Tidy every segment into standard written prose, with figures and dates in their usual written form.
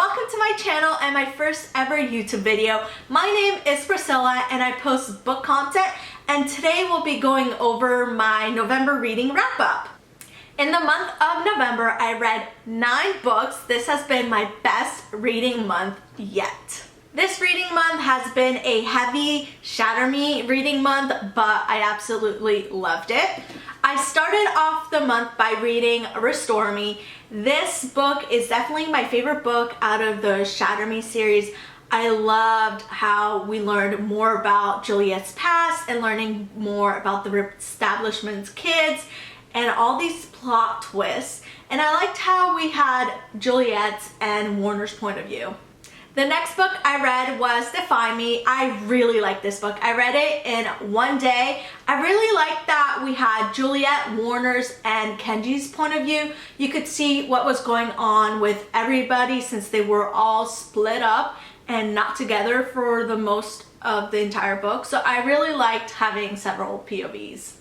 welcome to my channel and my first ever YouTube video. My name is Priscilla and I post book content, and today we'll be going over my November reading wrap up. In the month of November, I read 9 books. This has been my best reading month yet. This reading month has been a heavy shatterme reading month, but I absolutely loved it. I started off the month by reading Restore Me. This book is definitely my favorite book out of the Shatterme series. I loved how we learned more about Juliet's past and learning more about the establishment's kids and all these plot twists. And I liked how we had Juliet's and Warner's point of view. The next book I read was Defy Me. I really liked this book. I read it in one day. I really liked that we had Juliet, Warner's, and Kenji's point of view. You could see what was going on with everybody since they were all split up and not together for the most of the entire book. So I really liked having several POVs.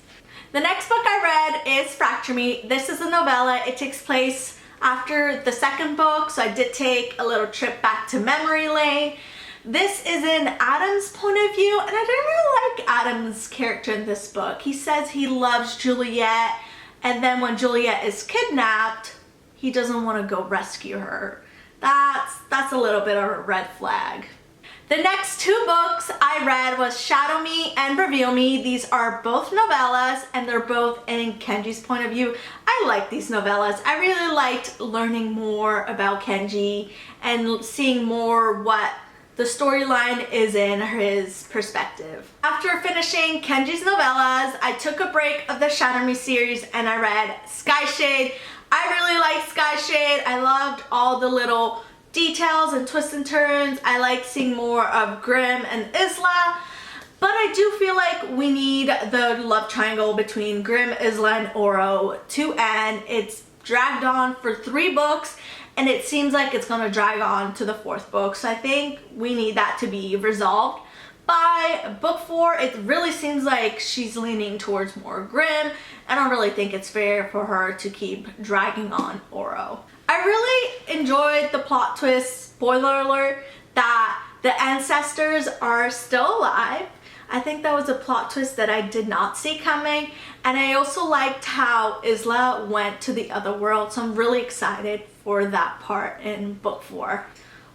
The next book I read is Fracture Me. This is a novella. It takes place after the second book, so I did take a little trip back to memory lane. This is in Adam's point of view, and I didn't really like Adam's character in this book. He says he loves Juliet, and then when Juliet is kidnapped, he doesn't want to go rescue her. That's a little bit of a red flag. The next 2 books I read was Shadow Me and Reveal Me. These are both novellas and they're both in Kenji's point of view. I like these novellas. I really liked learning more about Kenji and seeing more what the storyline is in his perspective. After finishing Kenji's novellas, I took a break of the Shatter Me series and I read Sky Shade. I really liked Sky Shade. I loved all the little details and twists and turns. I like seeing more of Grimm and Isla, but I do feel like we need the love triangle between Grimm, Isla, and Oro to end. It's dragged on for 3 books and it seems like it's gonna drag on to the 4th book, so I think we need that to be resolved. By book 4, it really seems like she's leaning towards more Grimm. I don't really think it's fair for her to keep dragging on Oro. I really enjoyed the plot twist, spoiler alert, that the ancestors are still alive. I think that was a plot twist that I did not see coming, and I also liked how Isla went to the other world, so I'm really excited for that part in book 4.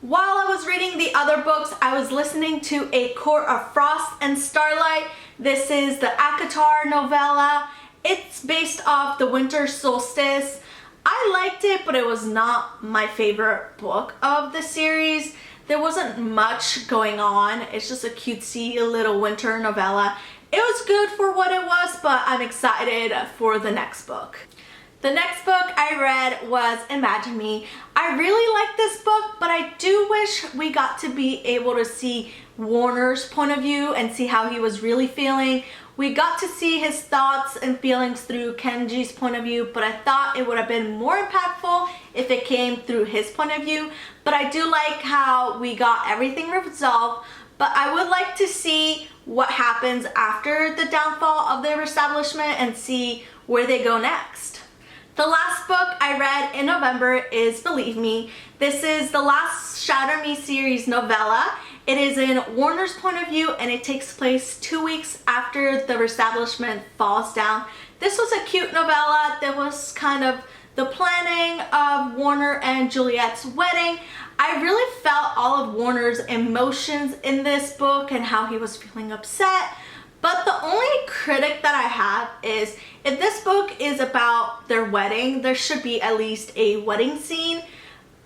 While I was reading the other books, I was listening to A Court of Frost and Starlight. This is the ACOTAR novella. It's based off the winter solstice. I liked it, but it was not my favorite book of the series. There wasn't much going on. It's just a cutesy little winter novella. It was good for what it was, but I'm excited for the next book. The next book I read was Imagine Me. I really like this book, but I do wish we got to be able to see Warner's point of view and see how he was really feeling. We got to see his thoughts and feelings through Kenji's point of view, but I thought it would have been more impactful if it came through his point of view. But I do like how we got everything resolved, but I would like to see what happens after the downfall of their establishment and see where they go next. The last book I read in November is Believe Me. This is the last Shatter Me series novella. It is in Warner's point of view and it takes place 2 weeks after the establishment falls down. This was a cute novella that was kind of the planning of Warner and Juliet's wedding. I really felt all of Warner's emotions in this book and how he was feeling upset. But the only critic that I have is if this book is about their wedding, there should be at least a wedding scene.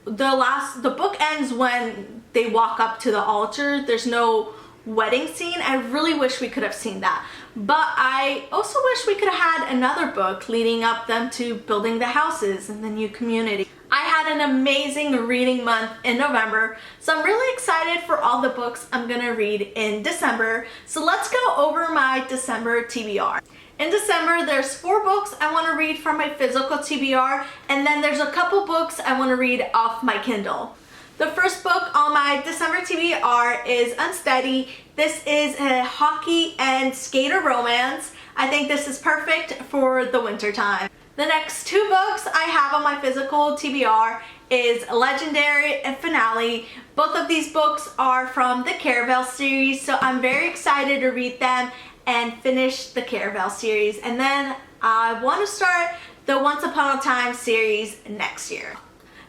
The book ends when they walk up to the altar. There's no wedding scene. I really wish we could have seen that. But I also wish we could have had another book leading up them to building the houses and the new community. I had an amazing reading month in November, so I'm really excited for all the books I'm gonna read in December. So let's go over my December TBR. In December, there's 4 books I want to read from my physical TBR, and then there's a couple books I want to read off my Kindle. The first book on my December TBR is Unsteady. This is a hockey and skater romance. I think this is perfect for the winter time. The next 2 books I have on my physical TBR is Legendary and Finale. Both of these books are from the Caravel series, so I'm very excited to read them and finish the Caravel series. And then I want to start the Once Upon a Time series next year.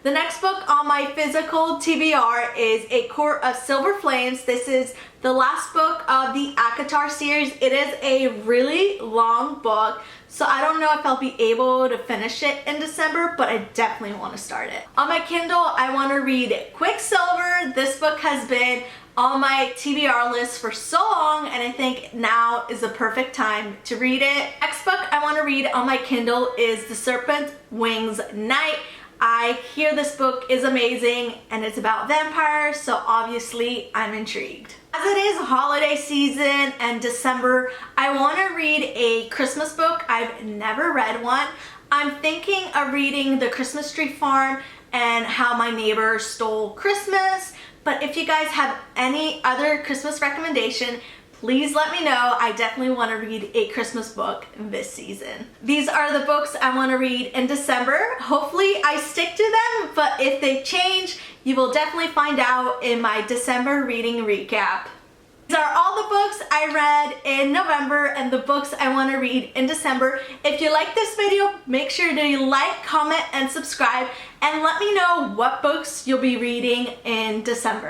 The next book on my physical TBR is A Court of Silver Flames. This is the last book of the ACOTAR series. It is a really long book, so I don't know if I'll be able to finish it in December, but I definitely want to start it. On my Kindle, I want to read Quicksilver. This book has been on my TBR list for so long, and I think now is the perfect time to read it. Next book I want to read on my Kindle is The Serpent Wings Night. I hear this book is amazing and it's about vampires, so obviously I'm intrigued. As it is holiday season and December, I want to read a Christmas book. I've never read one. I'm thinking of reading The Christmas Tree Farm and How My Neighbor Stole Christmas, but if you guys have any other Christmas recommendation, please let me know. I definitely want to read a Christmas book this season. These are the books I want to read in December. Hopefully I stick to them, but if they change, you will definitely find out in my December reading recap. These are all the books I read in November and the books I want to read in December. If you like this video, make sure to like, comment, and subscribe, and let me know what books you'll be reading in December.